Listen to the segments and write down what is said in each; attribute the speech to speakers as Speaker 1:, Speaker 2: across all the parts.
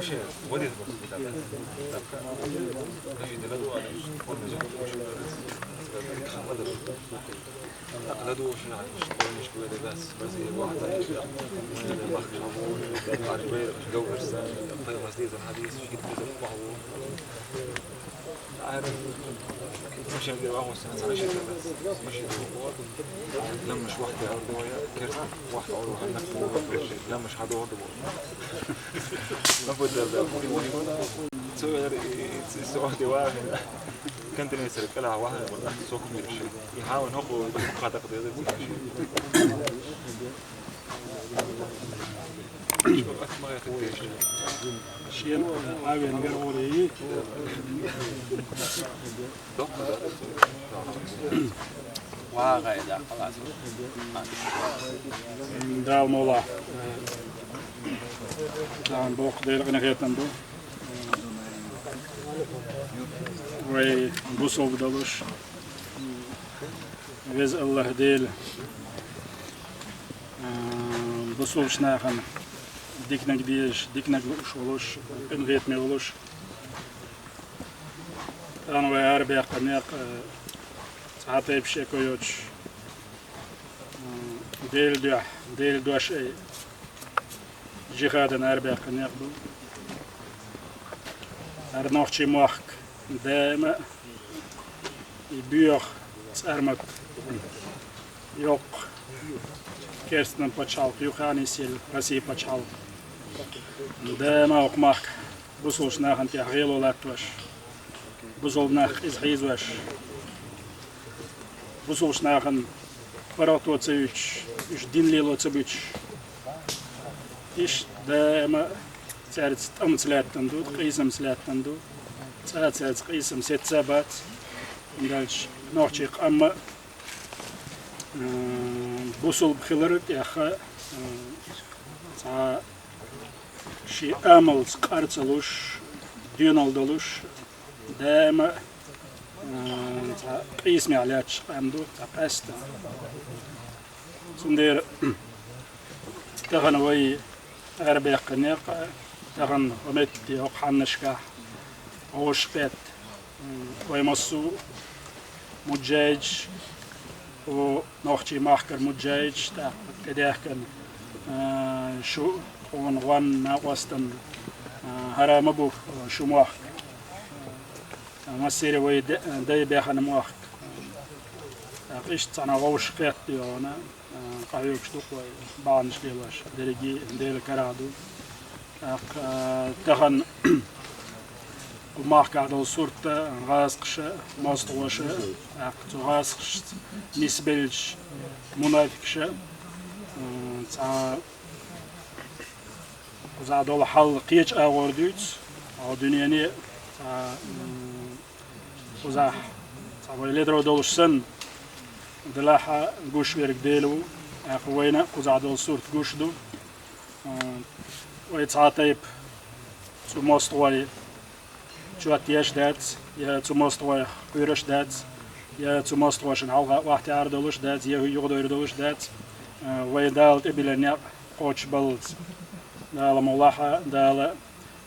Speaker 1: وشه ودي بس نجد لدو على ونزل وشه لدو وشه يعني مش كويس بس هي واحدة من المخرج عجبير جو برسان طيب مسديد الحديث في كده بحو عارف مش اللي هو سنة عشرة بس مش لما مش واحدة أرضية كرت واحدة أروح هناك لما مش حدا أرضي ما بدأ سوي واحد كنت نسرق كلها واحد ولا سوق من الشيء يحاول هو قاعد أقضي هذا الشيء ما يخدش
Speaker 2: شيء عاوي نقولي
Speaker 3: واقع خلاص
Speaker 2: دال مولا دان بوق دير غنغيتن دو وي بوصل بدلوش ويز الله ديل بوصل شناخن ديكنا قديش ديكنا شولوش انغيت ميولوش انا ويار بيقنيق ساعتي بشيكو يوتش ديل دوش اي جهاد نار بيقنيق دو ارنوخشي موخك دائما يبيوخ سارمك يوق كيرستن باتشالك يوخاني سيل راسي باتشالك دائما وقماك بوصلش ناخن تيحغيلو لاتوش بوصل ناخ إزغيزوش بوصلش ناخن فراتو تسويش إش دين ليلو تسويش إش دائما تسارت أم سلاتن دو قيسم سلاتن دو تسارت قيسم ست سابات ندالش نوحشيق أما بوصل بخلرت ياخا شي امل قارتلوش ديونالدلوش دائما قيسمي علياتش قامدو قاستا سندير تغن وي غربي قنيق تغن ومتي وقحنشكا وشبت ويمسو مجاج ونوختي ماخكر مجاج تا كداه كان شو ونغوان ناقوستن هرا مبوك شو موخ مسيري وي داي بيخن موخ قيش تانا غوش قيت ديونا قايوك شتوك وي بانش ديواش درجي ديل كرادو تخن وماخ قاعد الصورت غاسقش ماستوش غاسقش نسبلش منافقش تا وزادول حل قيش أوردوت أو دنياني وزا ويلدرو دولش سن دلاحة جوش ويرك ديلو أخوينا وزادول صورت جوش دو ويتعاطيب تو مستوى شو أتياش دات يا تو مستوى قيرش دات يا تو مستوى شنعوها واحد عردولش دات يا يقدر يدولش دات ويدالت إبلانيا قوش بلد دالا مولاحة دالا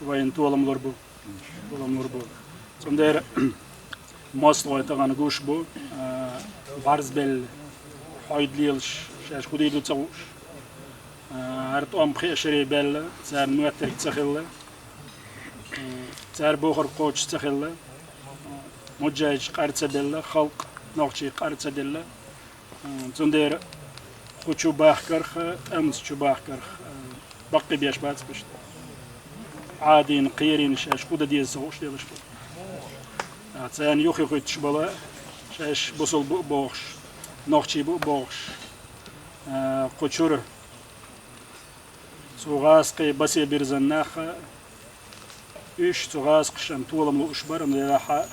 Speaker 2: وين طولم لربو سندير مصلو يتغن قوش بو بارز بل حايد ليلش شاش خديدو تسوش هرت أم خيشري بل سار موتر تسخيل سار بوخر قوش تسخيل مجاج قارتسا دل خلق نوخشي قارتسا دل سندير خوشو باخكرخ أمس شو باخكرخ بقي بيش بات بشت عادين قيرين شاش قودة ديز سوش ديالش تسان يوخي خوي تشبلا شاش بوصل بوخش نوخشي بوخش قوشور سوغاسقي بسي بيرزناخ إيش سوغاسقشن طولم لو إشبرم للاحا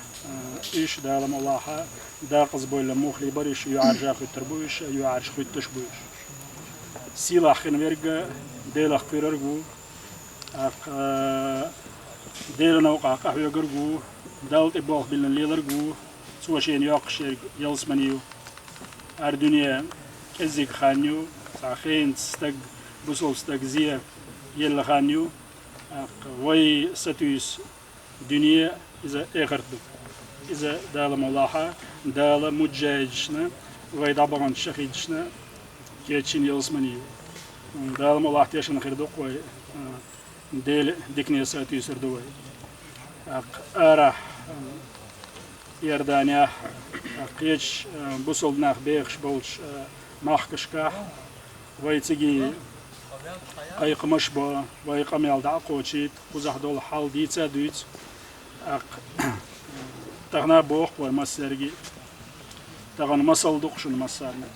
Speaker 2: إيش دالم اللهحا داقز بويل موخلي بريش يعرجا خوي تربويش يعرج خوي تشبويش سيلا خين ويرجع ديلا خيررجو ديلا نوقع قهوة جرجو دالت إبوخ بالليلرجو سوى شيء ياقشر يلسمنيو أردنيا كزيك خانيو ساخين ستق بوصل ستق زيا يلا خانيو وي ستويس دنيا إذا إغردو إذا دال ملاحة دال مجاجنا وي دابان شخيدشنا كيتشين يلسمني دال ملاحة تيشن خيردو وي ديل ديكني ستويس ردوي أرح يردانيا قيتش بوصل ناخ بيخش بولش ماخكشكاح ويتجي أيق مشبه وأيق ميال دعقوشيت وزح دول حال ديتا دويت تغنا بوخ ومسرجي تغن مسل دوقشن مسارنا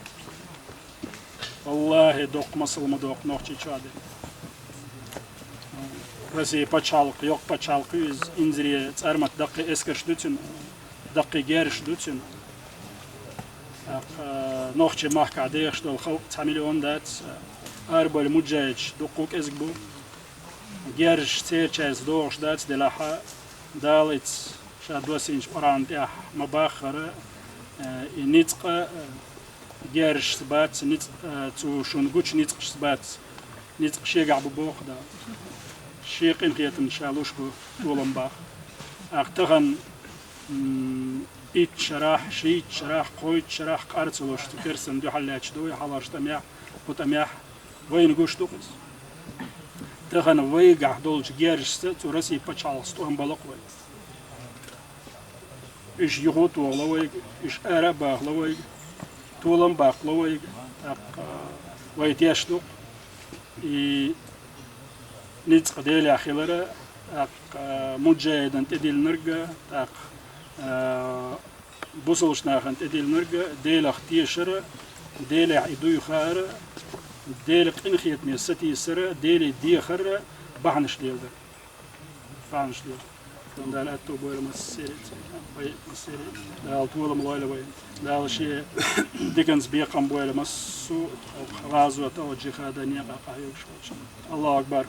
Speaker 2: والله دوق مسل مدوق نوخشي شادي رسي بچالق يوق بچالق يز إنزري تأرمت دقي إسكرش دوتين دقي جيرش دوتين نوخشي ماخك عديخش دول خلق تعملون دات أربع مجاج دقوق إزقبو جيرش تيرشاز دوغش دات دلاحة دالت شادوسينش برانتيح مباخرة نيتق جيرش سبات نيت تو شونغوش نيتق سبات نيتق شيقع ببوخ دا شيقين خياتن شالوش بو طولن باخ أقتغن إيت شراح شيت شراح قويت شراح قارتلوش تكرسن دو حلاتش دوي حلارش تميح وتميح وين قوش دوقس تغن ويقع دولج جيرش تورسي بچالس تو هم بلقوي إيش يغوت ولوي إيش أربا لوي طولن باخ لوي ويتيش دوق نيتق ديلي أخيلرا مجاهدا تديل نرجع بوصلش ناخن تديل نرجع ديل اختيشر ديل عيدو خار ديل قنخيت ميستي سر ديل دي خر بحنش ديل ده بحنش ديل دال أتو بويل مسيرت باي مسيرت دال طول ملايل باي دال شيء ديكنز بيقام بويل مسو غازو تو جهاد نيقا قايوش الله أكبر